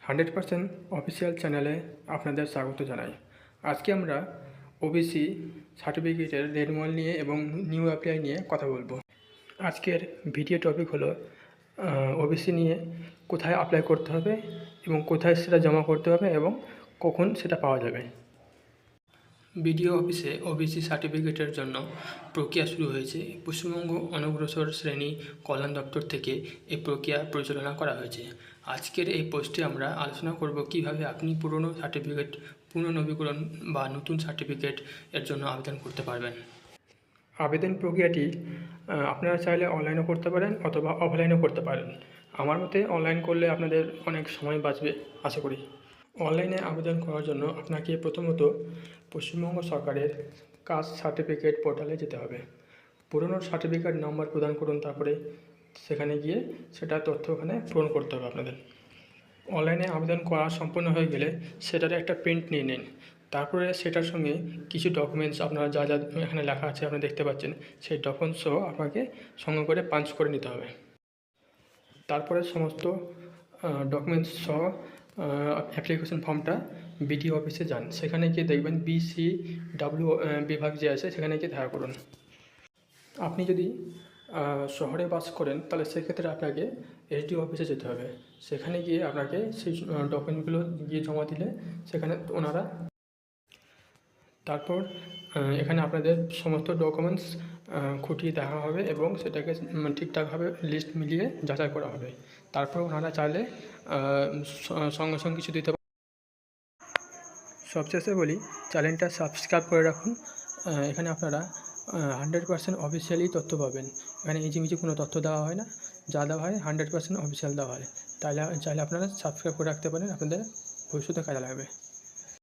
100% official চ্যানেলে আপনাদের স্বাগত জানাই। আজকে আমরা ওবিসি সার্টিফিকেটের রেনুয়াল নিয়ে এবং নিউ অ্যাপ্লাই নিয়ে কথা বলবো। আজকের ভিডিও টপিক হলো ওবিসি নিয়ে কোথায় অ্যাপ্লাই করতে হবে এবং কোথায় সেটা জমা করতে হবে এবং কখন সেটা পাওয়া যাবে। বিডিও অফিসে ওবিসি সার্টিফিকেটের জন্য প্রক্রিয়া শুরু হয়েছে। পশ্চিমবঙ্গ অনগ্রসর শ্রেণী কল্যাণ দপ্তর থেকে এই প্রক্রিয়া পরিচালনা করা হয়েছে। আজকের এই পোস্টে আমরা আলোচনা করব কিভাবে আপনি পুরনো সার্টিফিকেট পুনর্নবীকরণ বা নতুন সার্টিফিকেট এর জন্য আবেদন করতে পারবেন। আবেদন প্রক্রিয়াটি আপনারা চাইলে অনলাইনেও করতে পারেন অথবা অফলাইনেও করতে পারেন। আমার মতে অনলাইন করলে আপনাদের অনেক সময় বাঁচবে আশা করি। অনলাইনে আবেদন করার জন্য আপনাকে প্রথমত পশ্চিমবঙ্গ সরকারের কাস্ট সার্টিফিকেট পোর্টালে যেতে হবে। পুরনো সার্টিফিকেট নাম্বার প্রদান করুন, তারপরে সেখানে গিয়ে সেটা তথ্য ওখানে পূরণ করতে হবে আপনাদের। অনলাইনে আবেদন করা সম্পূর্ণ হয়ে গেলে সেটার একটা প্রিন্ট নিয়ে নিন। তারপরে সেটার সঙ্গে কিছু ডকুমেন্টস আপনারা যা যা এখানে লেখা আছে আপনারা দেখতে পাচ্ছেন, সেই ডকুমেন্টস সহ আপনাকে সঙ্গে করে পাঞ্চ করে নিতে হবে। তারপরে সমস্ত ডকুমেন্টস সহ অ্যাপ্লিকেশন ফর্মটা বিডিও অফিসে যান। সেখানে গিয়ে দেখবেন BCW বিভাগ যে আছে সেখানে গিয়ে দেখা করুন। আপনি যদি শহরে বাস করেন তাহলে সেক্ষেত্রে আপনাকে SDO অফিসে যেতে হবে। সেখানে গিয়ে আপনাকে সেই ডকুমেন্টগুলো গিয়ে জমা দিলে সেখানে ওনারা তারপর এখানে আপনাদের সমস্ত ডকুমেন্টস খুঁটিয়ে দেখা হবে এবং সেটাকে ঠিকঠাকভাবে লিস্ট মিলিয়ে যাচাই করা হবে। তারপর ওনারা চাইলে সঙ্গে সঙ্গে কিছু দিতে পারে। সবশেষে বলি, চ্যানেলটা সাবস্ক্রাইব করে রাখুন। এখানে আপনারা 100% অফিসিয়ালি তথ্য পাবেন। এখানে ইজিমিজি কোনো তথ্য দেওয়া হয় না, যা দেওয়া হয় 100% অফিসিয়াল দেওয়া হয়। তাহলে চাইলে আপনারা সাবস্ক্রাইব করে রাখতে পারেন, আপনাদের ভবিষ্যতে কাজে লাগবে।